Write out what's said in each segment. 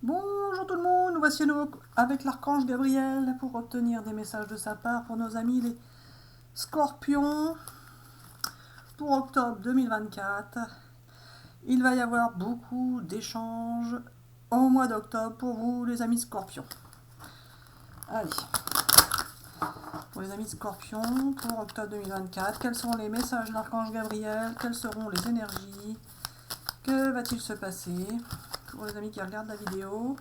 Bonjour tout le monde, nous voici à nouveau avec l'archange Gabriel pour obtenir des messages de sa part pour nos amis les scorpions pour octobre 2024. Il va y avoir beaucoup d'échanges au mois d'octobre pour vous les amis scorpions. Allez, pour les amis scorpions pour octobre 2024, quels seront les messages de l'archange Gabriel? Quelles seront les énergies? Que va-t-il se passer? Pour les amis qui regardent la vidéo,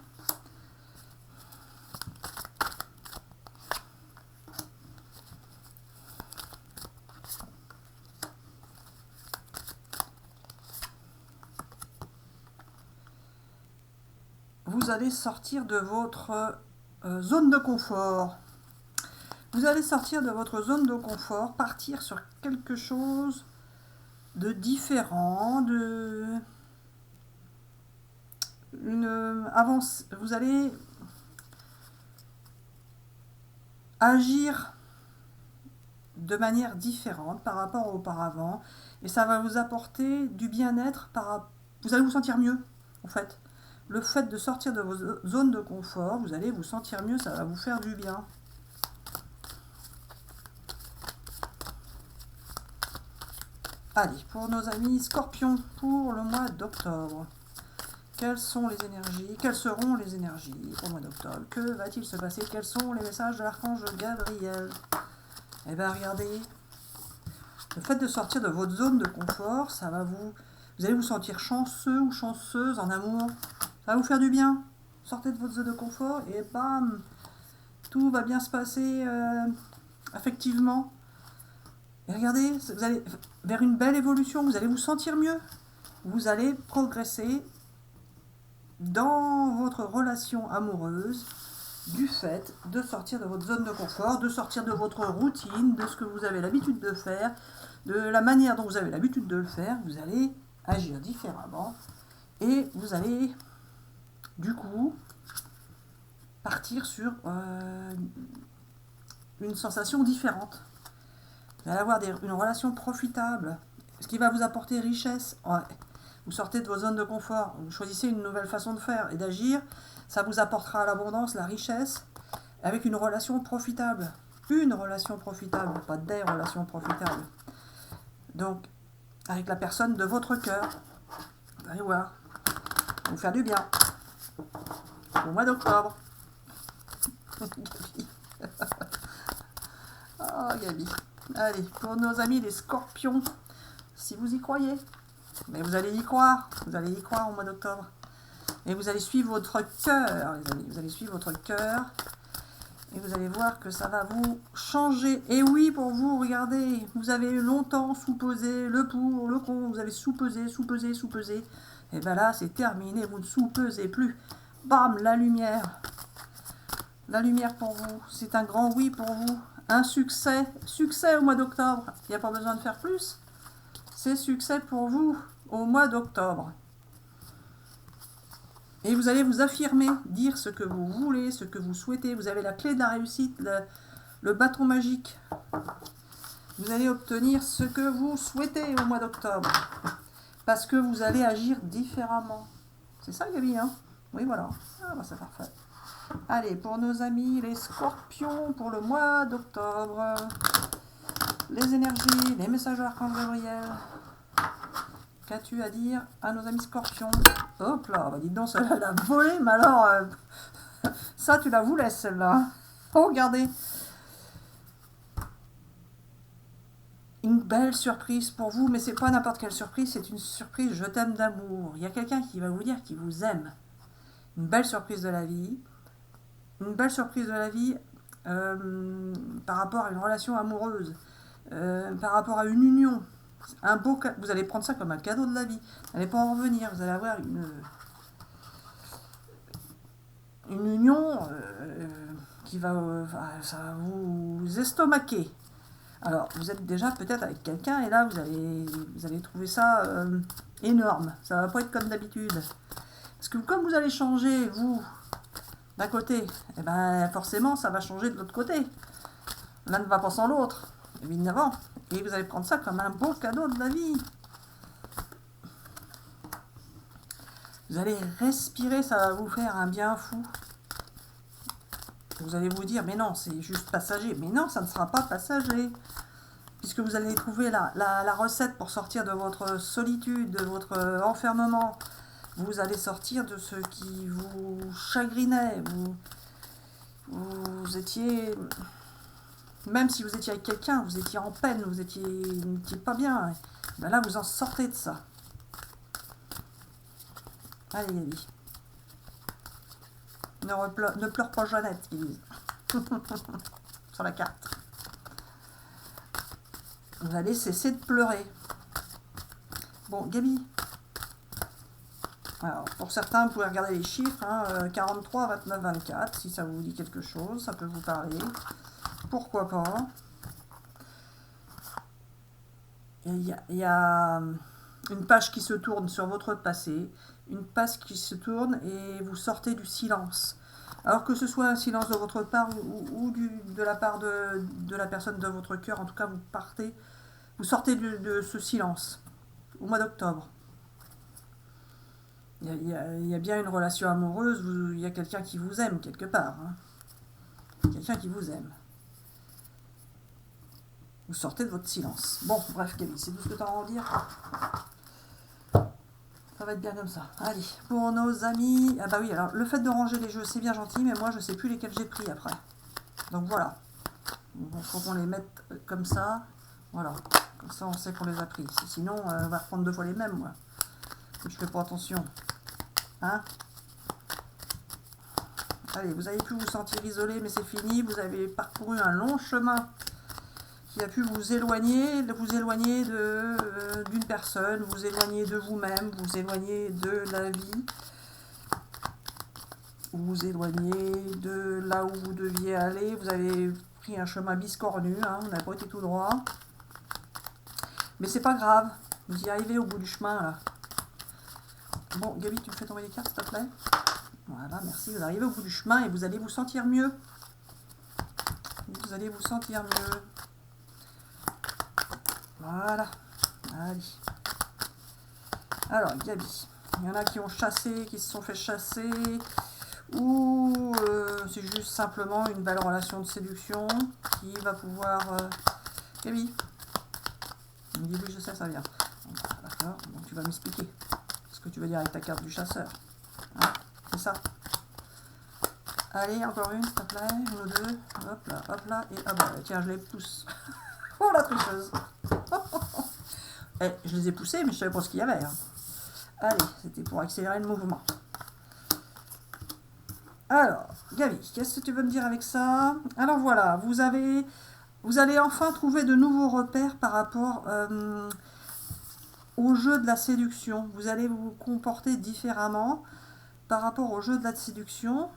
vous allez sortir de votre zone de confort. Vous allez sortir de votre zone de confort, partir sur quelque chose de différent, vous allez agir de manière différente par rapport à auparavant et ça va vous apporter du bien-être, vous allez vous sentir mieux en fait. Le fait de sortir de vos zones de confort, vous allez vous sentir mieux, ça va vous faire du bien. Allez, pour nos amis scorpions, pour le mois d'octobre, quelles sont les énergies? Quelles seront les énergies au mois d'octobre? Que va-t-il se passer? Quels sont les messages de l'archange Gabriel? Eh bien, regardez, le fait de sortir de votre zone de confort, vous allez vous sentir chanceux ou chanceuse en amour. Ça va vous faire du bien. Sortez de votre zone de confort et bam, tout va bien se passer affectivement. Et regardez, vous allez vers une belle évolution, vous allez vous sentir mieux. Vous allez progresser dans votre relation amoureuse du fait de sortir de votre zone de confort, de sortir de votre routine, de ce que vous avez l'habitude de faire, de la manière dont vous avez l'habitude de le faire. Vous allez agir différemment et vous allez du coup partir sur une sensation différente. Vous allez avoir une relation profitable, ce qui va vous apporter richesse. Vous sortez de vos zones de confort, vous choisissez une nouvelle façon de faire et d'agir, ça vous apportera l'abondance, la richesse, avec une relation profitable. Une relation profitable, pas des relations profitables. Donc, avec la personne de votre cœur, vous allez voir, ça va vous faire du bien. Au mois d'octobre. Oh, Gabi. Allez, pour nos amis les scorpions, si vous y croyez, mais vous allez y croire au mois d'octobre. Et vous allez suivre votre cœur, les amis, vous allez suivre votre cœur, et vous allez voir que ça va vous changer. Et oui, pour vous, regardez, vous avez longtemps sous-pesé le pour, le contre, vous avez sous-pesé, et bien là, c'est terminé, vous ne sous-pesez plus. Bam, la lumière pour vous, c'est un grand oui pour vous. Un succès au mois d'octobre. Il n'y a pas besoin de faire plus. C'est succès pour vous au mois d'octobre. Et vous allez vous affirmer, dire ce que vous voulez, ce que vous souhaitez. Vous avez la clé de la réussite, le bâton magique. Vous allez obtenir ce que vous souhaitez au mois d'octobre. Parce que vous allez agir différemment. C'est ça, Gabi, hein? Oui, voilà. Ah, bah, c'est parfait. Allez, pour nos amis les scorpions, pour le mois d'octobre, les énergies, les messages de l'archange Gabriel. Qu'as-tu à dire à nos amis scorpions? Hop là, bah dites donc, celle-là, elle a volé, mais alors, ça, tu la voulais, celle-là. Oh, regardez. Une belle surprise pour vous, mais c'est pas n'importe quelle surprise, c'est une surprise je t'aime d'amour. Il y a quelqu'un qui va vous dire qu'il vous aime. Une belle surprise de la vie. Une belle surprise de la vie par rapport à une relation amoureuse, par rapport à une union. Vous allez prendre ça comme un cadeau de la vie. Vous n'allez pas en revenir. Vous allez avoir une union qui va, ça va vous estomaquer. Alors, vous êtes déjà peut-être avec quelqu'un et là, vous allez trouver ça énorme. Ça va pas être comme d'habitude. Parce que comme vous allez changer, vous, d'un côté, et ben forcément ça va changer de l'autre côté. L'un ne va pas sans l'autre, évidemment. Et vous allez prendre ça comme un beau cadeau de la vie. Vous allez respirer, ça va vous faire un bien fou. Vous allez vous dire, mais non, c'est juste passager. Mais non, ça ne sera pas passager. Puisque vous allez trouver la recette pour sortir de votre solitude, de votre enfermement. Vous allez sortir de ce qui vous chagrinait. Vous étiez... Même si vous étiez avec quelqu'un, vous étiez en peine, vous n'étiez pas bien. Ben là, vous en sortez de ça. Allez, Gabi. Ne pleure pas Jeannette, ils disent. Sur la carte. Vous allez cesser de pleurer. Bon, Gabi. Alors, pour certains, vous pouvez regarder les chiffres. Hein, 43, 29, 24. Si ça vous dit quelque chose, ça peut vous parler. Pourquoi pas. Il y a une page qui se tourne sur votre passé. Une page qui se tourne et vous sortez du silence. Alors que ce soit un silence de votre part ou de la part de la personne de votre cœur, en tout cas, vous sortez de ce silence au mois d'octobre. Il y a bien une relation amoureuse, il y a quelqu'un qui vous aime quelque part. Hein. Quelqu'un qui vous aime. Vous sortez de votre silence. Bon, bref, Gabi, c'est tout ce que tu as à en dire. Ça va être bien comme ça. Allez, pour nos amis... Ah bah oui, alors, le fait de ranger les jeux, c'est bien gentil, mais moi, je sais plus lesquels j'ai pris après. Donc voilà. Il faut qu'on les mette comme ça. Voilà. Comme ça, on sait qu'on les a pris. Sinon, on va reprendre 2 fois les mêmes, moi. Je fais pas attention. Hein? Allez, vous avez pu vous sentir isolé, mais c'est fini. Vous avez parcouru un long chemin qui a pu vous éloigner d'une personne, vous éloigner de vous-même, vous éloigner de la vie, vous éloigner de là où vous deviez aller. Vous avez pris un chemin biscornu, hein, vous n'avez pas été tout droit. Mais c'est pas grave, vous y arrivez au bout du chemin, là. Bon, Gabi, tu me fais tomber les cartes, s'il te plaît? Voilà, merci. Vous arrivez au bout du chemin et vous allez vous sentir mieux. Vous allez vous sentir mieux. Voilà. Allez. Alors, Gabi. Il y en a qui ont chassé, qui se sont fait chasser. Ou c'est juste simplement une belle relation de séduction qui va pouvoir... Gabi. Il me dit oui, je sais, ça vient. D'accord, donc tu vas m'expliquer ce que tu veux dire avec ta carte du chasseur. Hein, c'est ça. Allez, encore une, s'il te plaît. Une ou deux. Hop là, et ah bah tiens, je les pousse. Oh la tricheuse. Je les ai poussés, mais je savais pas ce qu'il y avait. Hein. Allez, c'était pour accélérer le mouvement. Alors, Gabi, qu'est-ce que tu veux me dire avec ça? Alors voilà, vous allez enfin trouver de nouveaux repères par rapport au jeu de la séduction. Vous allez vous comporter différemment par rapport au jeu de la séduction.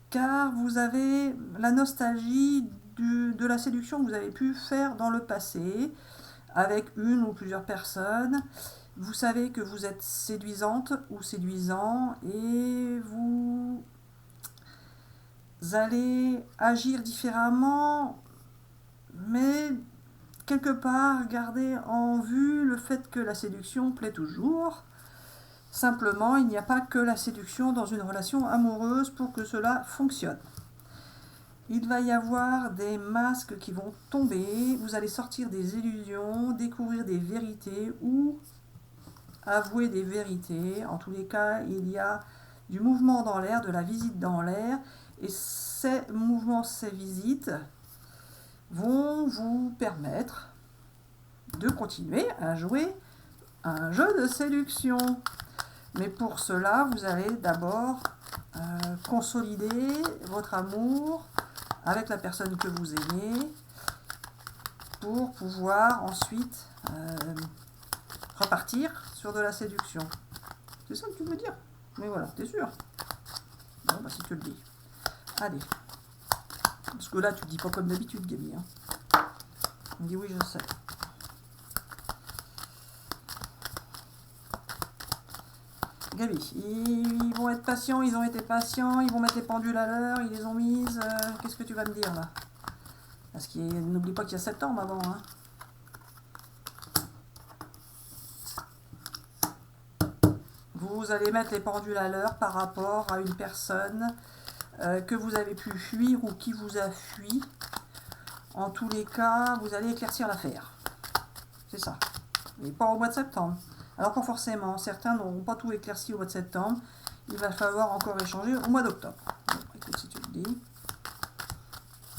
Car vous avez la nostalgie de la séduction que vous avez pu faire dans le passé avec une ou plusieurs personnes. Vous savez que vous êtes séduisante ou séduisant et vous allez agir différemment, mais quelque part garder en vue le fait que la séduction plaît toujours. Simplement, il n'y a pas que la séduction dans une relation amoureuse pour que cela fonctionne. Il va y avoir des masques qui vont tomber, vous allez sortir des illusions, découvrir des vérités ou avouer des vérités. En tous les cas, il y a du mouvement dans l'air, de la visite dans l'air, et ces mouvements, ces visites vont vous permettre de continuer à jouer un jeu de séduction. Mais pour cela, vous allez d'abord consolider votre amour avec la personne que vous aimez pour pouvoir ensuite repartir sur de la séduction. C'est ça que tu veux dire? Mais voilà, t'es sûr? Bon, bah si tu le dis. Allez. Parce que là, tu dis pas comme d'habitude, Gabi. Hein. On dit oui, je sais. Gabi, ils vont être patients, ils ont été patients, ils vont mettre les pendules à l'heure, ils les ont mises. Qu'est-ce que tu vas me dire là? Parce qu'il n'oublie pas qu'il y a septembre avant. Hein. vous allez mettre les pendules à l'heure par rapport à une personne que vous avez pu fuir ou qui vous a fui. En tous les cas, vous allez éclaircir l'affaire. C'est ça. Mais pas au mois de septembre. Alors pas forcément. Certains n'auront pas tout éclairci au mois de septembre. Il va falloir encore échanger au mois d'octobre. Bon, écoute, si tu le dis.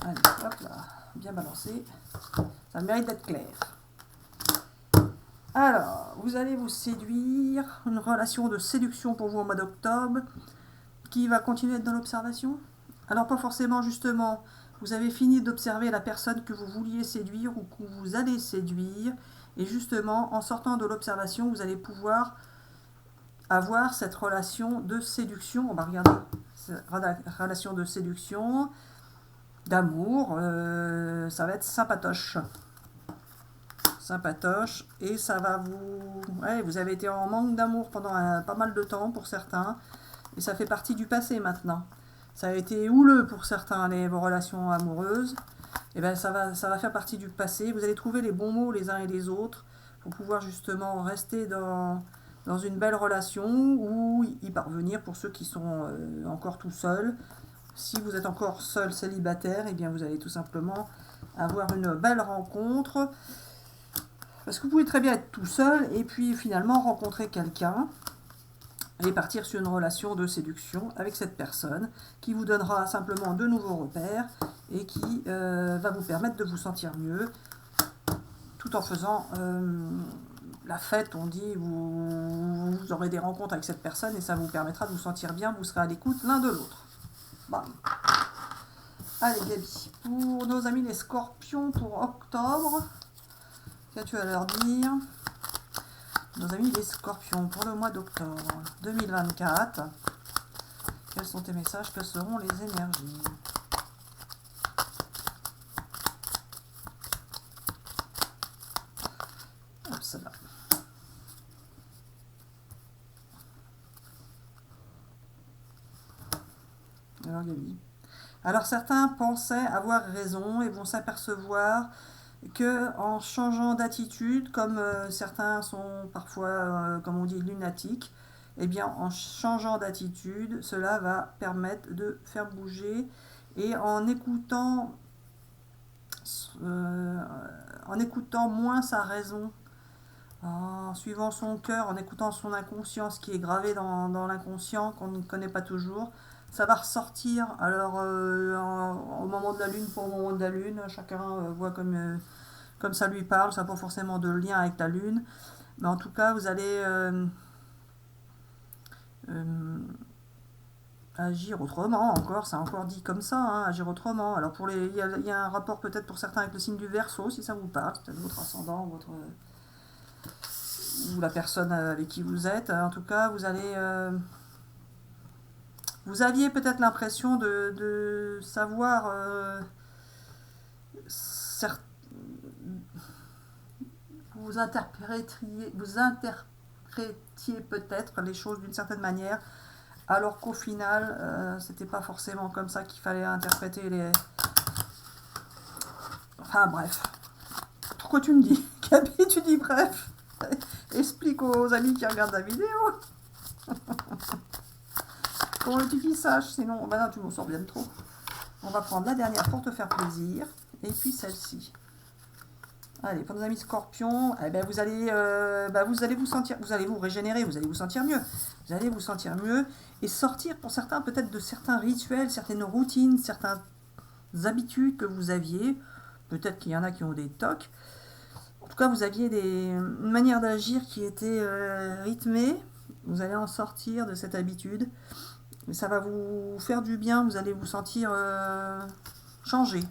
Allez, hop là. Bien balancé. Ça mérite d'être clair. Alors, vous allez vous séduire. Une relation de séduction pour vous au mois d'octobre. Qui va continuer à être dans l'observation? Alors pas forcément justement. Vous avez fini d'observer la personne que vous vouliez séduire ou que vous allez séduire. Et justement, en sortant de l'observation, vous allez pouvoir avoir cette relation de séduction. On va regarder. Relation de séduction, d'amour. Ça va être sympatoche. Sympatoche. Et ça va vous... Ouais, vous avez été en manque d'amour pendant pas mal de temps pour certains. Et ça fait partie du passé maintenant. Ça a été houleux pour certains, vos relations amoureuses. Et bien ça va faire partie du passé. Vous allez trouver les bons mots les uns et les autres pour pouvoir justement rester dans une belle relation ou y parvenir pour ceux qui sont encore tout seuls. Si vous êtes encore seul célibataire, et bien vous allez tout simplement avoir une belle rencontre. Parce que vous pouvez très bien être tout seul et puis finalement rencontrer quelqu'un. Et partir sur une relation de séduction avec cette personne qui vous donnera simplement de nouveaux repères et qui va vous permettre de vous sentir mieux tout en faisant la fête. On dit, vous aurez des rencontres avec cette personne et ça vous permettra de vous sentir bien, vous serez à l'écoute l'un de l'autre. Bam. Allez Gabi, pour nos amis les scorpions pour octobre, qu'as-tu à leur dire? Nos amis les scorpions pour le mois d'octobre 2024. Quels sont tes messages? Quelles seront les énergies? Hop, ça va. Alors Gabi. Alors certains pensaient avoir raison et vont s'apercevoir que en changeant d'attitude, comme certains sont parfois, comme on dit, lunatiques, eh bien en changeant d'attitude, cela va permettre de faire bouger et en écoutant moins sa raison, en suivant son cœur, en écoutant son inconscience qui est gravé dans l'inconscient qu'on ne connaît pas toujours, ça va ressortir. Alors au moment de la lune, pas au moment de la lune, chacun voit comme ça lui parle, ça n'a pas forcément de lien avec la lune, mais en tout cas vous allez agir autrement, encore, c'est encore dit comme ça, hein, agir autrement. Alors pour il y a un rapport peut-être pour certains avec le signe du Verseau, si ça vous parle, c'est peut-être votre ascendant, ou la personne avec qui vous êtes. En tout cas, vous allez... vous aviez peut-être l'impression de savoir vous interprétiez peut-être les choses d'une certaine manière, alors qu'au final, c'était pas forcément comme ça qu'il fallait interpréter les... Enfin bref. Pourquoi tu me dis, Gabi, tu dis bref? Explique aux amis qui regardent la vidéo. Comment veux-tu qu'ils sachent? Sinon, ben non, tu m'en sors bien trop. On va prendre la dernière pour te faire plaisir. Et puis celle-ci. Allez, pour nos amis scorpions, eh ben vous allez vous sentir, vous allez vous régénérer, vous allez vous sentir mieux. Vous allez vous sentir mieux et sortir pour certains peut-être de certains rituels, certaines routines, certaines habitudes que vous aviez. Peut-être qu'il y en a qui ont des tocs. En tout cas, vous aviez une manière d'agir qui était rythmée. Vous allez en sortir de cette habitude. Ça va vous faire du bien, vous allez vous sentir changé,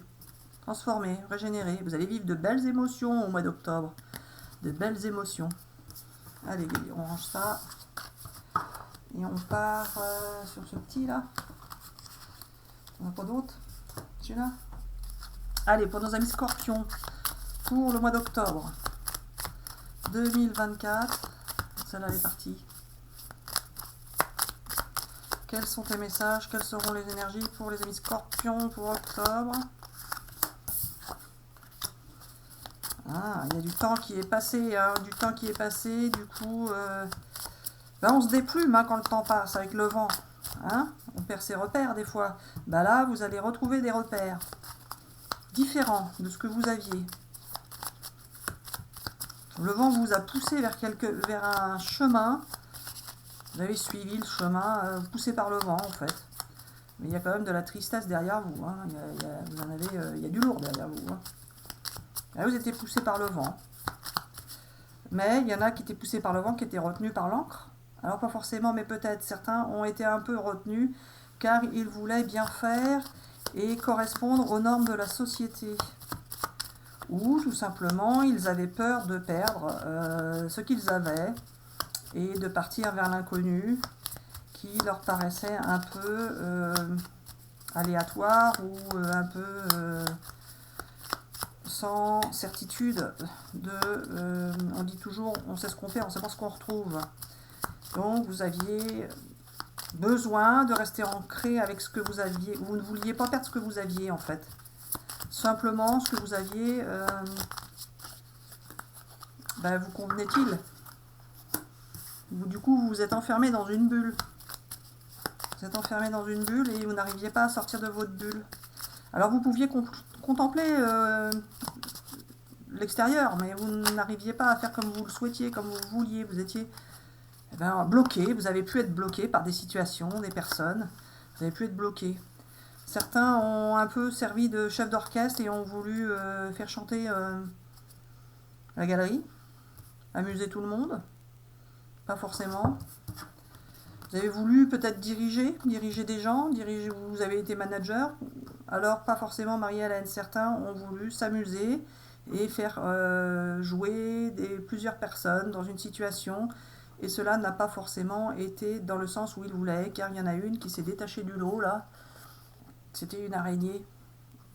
transformé, régénéré. Vous allez vivre de belles émotions au mois d'octobre. De belles émotions. Allez, on range ça. Et on part sur ce petit là. On n'a pas d'autre? Celui-là? Allez, pour nos amis scorpions, pour le mois d'octobre 2024. Celle-là est partie. Quels sont tes messages? Quelles seront les énergies pour les amis scorpions pour octobre? Ah, il y a du temps qui est passé, hein, du temps qui est passé, du coup, Ben, on se déplume hein, quand le temps passe avec le vent. Hein, on perd ses repères des fois. Ben là, vous allez retrouver des repères différents de ce que vous aviez. Le vent vous a poussé vers un chemin. Vous avez suivi le chemin poussé par le vent en fait. Mais il y a quand même de la tristesse derrière vous. Hein. Il y a du lourd derrière vous. Hein. Là, vous étiez poussé par le vent. Mais il y en a qui étaient poussés par le vent, qui étaient retenus par l'encre. Alors pas forcément, mais peut-être certains ont été un peu retenus car ils voulaient bien faire et correspondre aux normes de la société. Ou tout simplement, ils avaient peur de perdre ce qu'ils avaient et de partir vers l'inconnu qui leur paraissait un peu aléatoire ou un peu sans certitude. On dit toujours, on sait ce qu'on fait, on ne sait pas ce qu'on retrouve. Donc vous aviez besoin de rester ancré avec ce que vous aviez. Vous ne vouliez pas perdre ce que vous aviez en fait. Simplement, ce que vous aviez, vous convenait-il? Du coup, vous vous êtes enfermé dans une bulle. Vous êtes enfermé dans une bulle et vous n'arriviez pas à sortir de votre bulle. Alors vous pouviez contempler l'extérieur, mais vous n'arriviez pas à faire comme vous le souhaitiez, comme vous vouliez. Vous étiez bloqué, vous avez pu être bloqué par des situations, des personnes. Vous avez pu être bloqué. Certains ont un peu servi de chef d'orchestre et ont voulu faire chanter la galerie, amuser tout le monde. Pas forcément. Vous avez voulu peut-être diriger des gens, vous avez été manager. Alors pas forcément Marie-Hélène. Certains ont voulu s'amuser et faire jouer plusieurs personnes dans une situation. Et cela n'a pas forcément été dans le sens où ils voulaient, car il y en a une qui s'est détachée du lot là. C'était une araignée.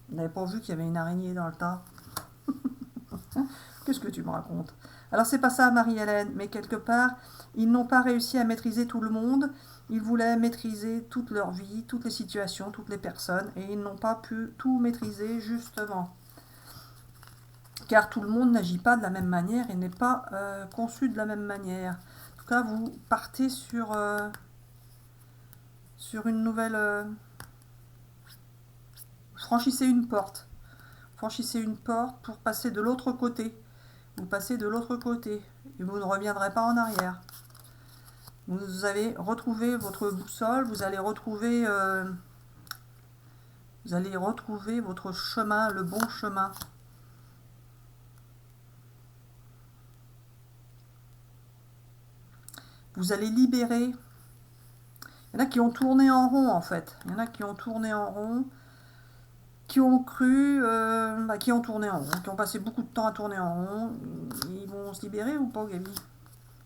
Vous n'avez pas vu qu'il y avait une araignée dans le tas? Qu'est-ce que tu me racontes? Alors c'est pas ça Marie-Hélène, mais quelque part, ils n'ont pas réussi à maîtriser tout le monde. Ils voulaient maîtriser toute leur vie, toutes les situations, toutes les personnes, et ils n'ont pas pu tout maîtriser justement. Car tout le monde n'agit pas de la même manière et n'est pas conçu de la même manière. En tout cas, vous partez sur une nouvelle... franchissez une porte. Franchissez une porte pour passer de l'autre côté. Vous passez de l'autre côté et vous ne reviendrez pas en arrière. Vous allez retrouver votre boussole, vous allez retrouver votre chemin, le bon chemin. Vous allez libérer. Il y en a qui ont tourné en rond en fait. Il y en a qui ont tourné en rond, qui ont cru, qui ont tourné en rond, qui ont passé beaucoup de temps à tourner en rond. Ils vont se libérer ou pas, Gaby?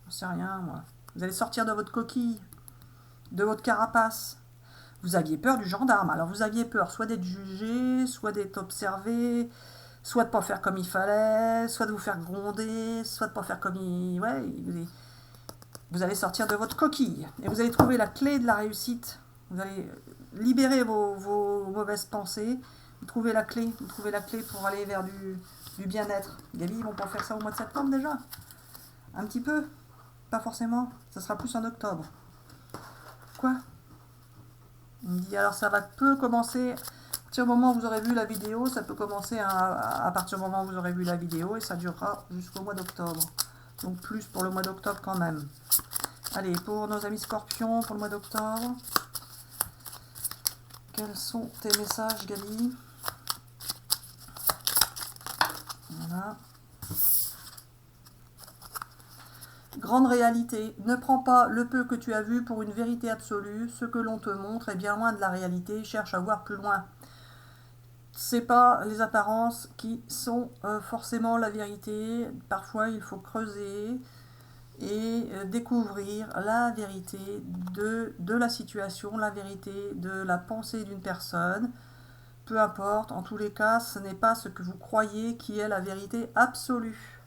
Je sais rien, moi. Vous allez sortir de votre coquille, de votre carapace. Vous aviez peur du gendarme. Alors vous aviez peur soit d'être jugé, soit d'être observé, soit de pas faire comme il fallait, soit de vous faire gronder, soit de pas faire comme il... Ouais, vous allez sortir de votre coquille et vous allez trouver la clé de la réussite. Vous allez libérer vos mauvaises pensées. Vous trouvez la clé pour aller vers du bien-être. Gaby, ils vont pas faire ça au mois de septembre déjà? Un petit peu? Pas forcément. Ça sera plus en octobre. Quoi? On me dit alors ça peut commencer... À partir du moment où vous aurez vu la vidéo, ça peut commencer à partir du moment où vous aurez vu la vidéo et ça durera jusqu'au mois d'octobre. Donc plus pour le mois d'octobre quand même. Allez, pour nos amis scorpions, pour le mois d'octobre. Quels sont tes messages, Gaby? Voilà. Grande réalité. Ne prends pas le peu que tu as vu pour une vérité absolue. Ce que l'on te montre est bien loin de la réalité. Cherche à voir plus loin. C'est pas les apparences qui sont forcément la vérité. Parfois, il faut creuser et découvrir la vérité de la situation, la vérité de la pensée d'une personne. Peu importe, en tous les cas, ce n'est pas ce que vous croyez qui est la vérité absolue.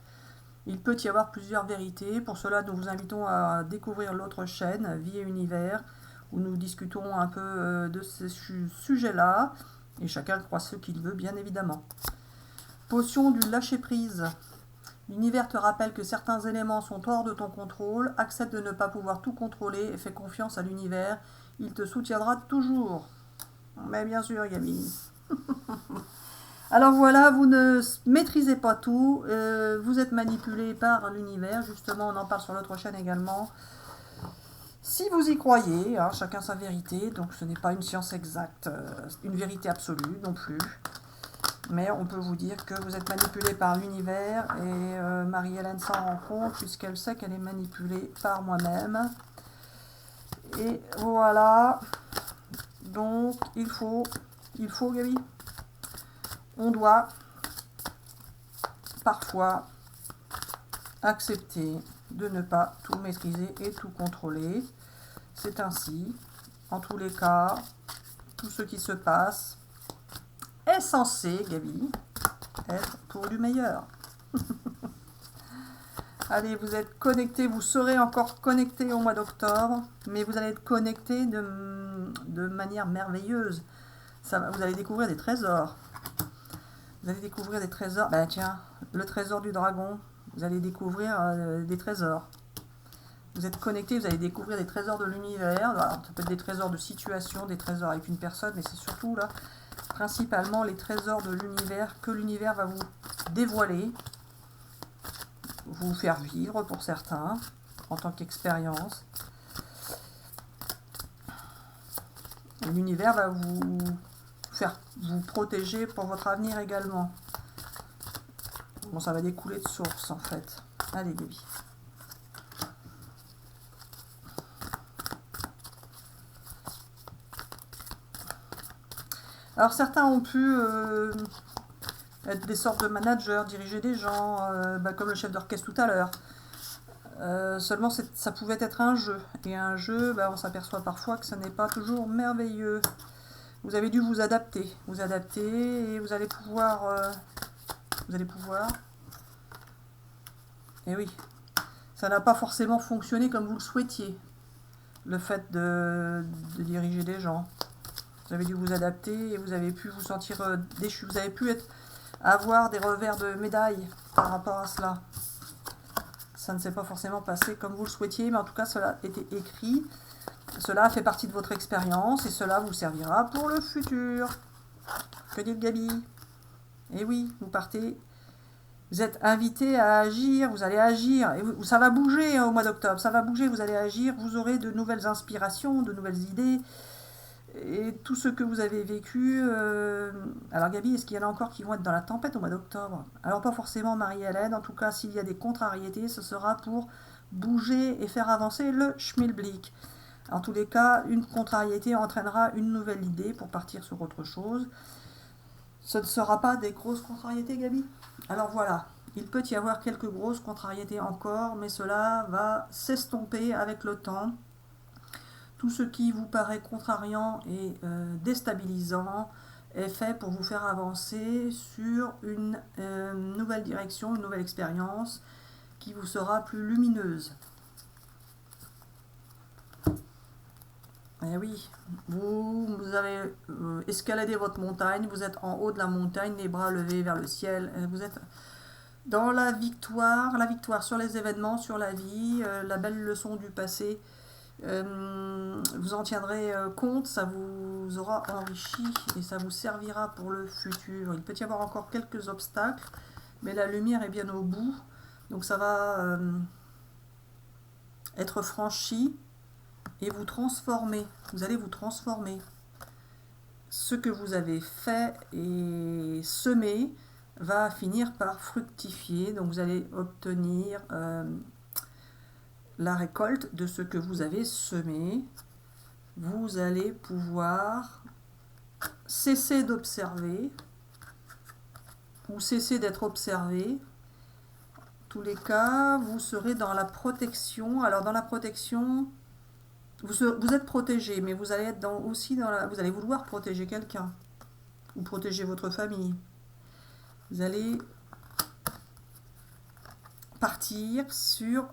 Il peut y avoir plusieurs vérités. Pour cela, nous vous invitons à découvrir l'autre chaîne, Vie et Univers, où nous discutons un peu de ces sujets-là. Et chacun croit ce qu'il veut, bien évidemment. Potion du lâcher-prise. L'univers te rappelle que certains éléments sont hors de ton contrôle. Accepte de ne pas pouvoir tout contrôler et fais confiance à l'univers. Il te soutiendra toujours. Mais bien sûr, Gabi. Alors voilà, vous ne maîtrisez pas tout. Vous êtes manipulé par l'univers. Justement, on en parle sur l'autre chaîne également. Si vous y croyez, hein, chacun sa vérité, donc ce n'est pas une science exacte, une vérité absolue non plus. Mais on peut vous dire que vous êtes manipulé par l'univers et Marie-Hélène s'en rend compte puisqu'elle sait qu'elle est manipulée par moi-même. Et voilà. Donc il faut Gabi, on doit parfois accepter de ne pas tout maîtriser et tout contrôler. C'est ainsi. En tous les cas, tout ce qui se passe est censé, Gabi, être pour du meilleur. Allez, vous êtes connectés, vous serez encore connectés au mois d'octobre, mais vous allez être connectés de manière merveilleuse. Vous allez découvrir des trésors. Vous allez découvrir des trésors. Ben tiens, le trésor du dragon. Vous allez découvrir des trésors. Vous êtes connectés, vous allez découvrir des trésors de l'univers. Ça peut être des trésors de situation, des trésors avec une personne, mais c'est surtout là, principalement les trésors de l'univers que l'univers va vous dévoiler, vous faire vivre pour certains, en tant qu'expérience. L'univers va vous protéger pour votre avenir également. Bon, ça va découler de source en fait. Allez, Gabi. Alors certains ont pu être des sortes de managers, diriger des gens, comme le chef d'orchestre tout à l'heure. Seulement ça pouvait être un jeu. Et un jeu, on s'aperçoit parfois que ce n'est pas toujours merveilleux. Vous avez dû vous adapter. Et vous allez pouvoir... Et oui, ça n'a pas forcément fonctionné comme vous le souhaitiez. Le fait de diriger des gens. Vous avez dû vous adapter et vous avez pu vous sentir déchu. Vous avez pu avoir des revers de médaille par rapport à cela. Ça ne s'est pas forcément passé comme vous le souhaitiez, mais en tout cas, cela était écrit. Cela fait partie de votre expérience et cela vous servira pour le futur. Que dit le Gabi? Et oui, vous partez. Vous êtes invité à agir, vous allez agir. Et ça va bouger au mois d'octobre, ça va bouger, vous allez agir. Vous aurez de nouvelles inspirations, de nouvelles idées. Et tout ce que vous avez vécu... Alors Gabi, est-ce qu'il y en a encore qui vont être dans la tempête au mois d'octobre? Alors pas forcément Marie-Hélène, en tout cas s'il y a des contrariétés, ce sera pour bouger et faire avancer le schmilblick. En tous les cas, une contrariété entraînera une nouvelle idée pour partir sur autre chose. Ce ne sera pas des grosses contrariétés, Gabi? Alors voilà, il peut y avoir quelques grosses contrariétés encore, mais cela va s'estomper avec le temps. Tout ce qui vous paraît contrariant et déstabilisant est fait pour vous faire avancer sur une nouvelle direction, une nouvelle expérience qui vous sera plus lumineuse. Eh oui, vous avez escaladé votre montagne, vous êtes en haut de la montagne, les bras levés vers le ciel, vous êtes dans la victoire sur les événements, sur la vie, la belle leçon du passé. Vous en tiendrez compte, ça vous aura enrichi et ça vous servira pour le futur. Il peut y avoir encore quelques obstacles, mais la lumière est bien au bout, donc ça va être franchi et vous transformer. Vous allez vous transformer. Ce que vous avez fait et semé va finir par fructifier, donc vous allez obtenir la récolte de ce que vous avez semé. Vous allez pouvoir cesser d'observer ou cesser d'être observé. En tous les cas, vous serez dans la protection. Alors dans la protection, vous êtes protégé, mais vous allez être vous allez vouloir protéger quelqu'un ou protéger votre famille. Vous allez partir sur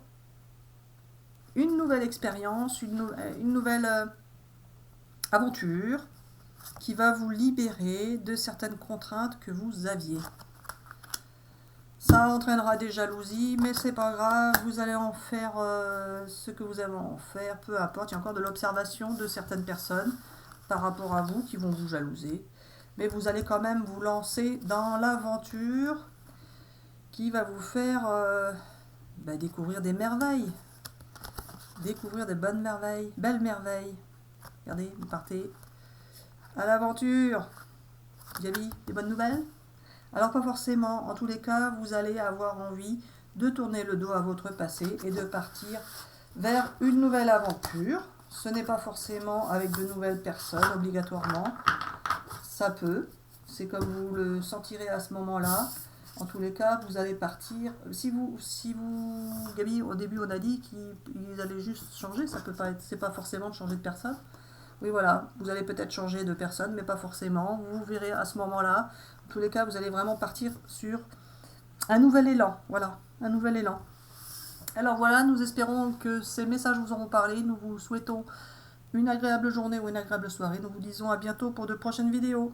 une nouvelle expérience, une nouvelle aventure qui va vous libérer de certaines contraintes que vous aviez. Ça entraînera des jalousies, mais c'est pas grave, vous allez en faire ce que vous avez à en faire, peu importe. Il y a encore de l'observation de certaines personnes par rapport à vous qui vont vous jalouser. Mais vous allez quand même vous lancer dans l'aventure qui va vous faire découvrir des merveilles. Découvrir des bonnes merveilles, belles merveilles. Regardez, vous partez à l'aventure. Gabi, des bonnes nouvelles? Alors pas forcément, en tous les cas, vous allez avoir envie de tourner le dos à votre passé et de partir vers une nouvelle aventure. Ce n'est pas forcément avec de nouvelles personnes obligatoirement. Ça peut, c'est comme vous le sentirez à ce moment-là. En tous les cas, vous allez partir. Si vous, Gabi, au début, on a dit qu'ils allaient juste changer. Ça peut pas être, c'est pas forcément de changer de personne. Oui, voilà, vous allez peut-être changer de personne, mais pas forcément. Vous verrez à ce moment-là. En tous les cas, vous allez vraiment partir sur un nouvel élan. Voilà, un nouvel élan. Alors voilà, nous espérons que ces messages vous auront parlé. Nous vous souhaitons une agréable journée ou une agréable soirée. Nous vous disons à bientôt pour de prochaines vidéos.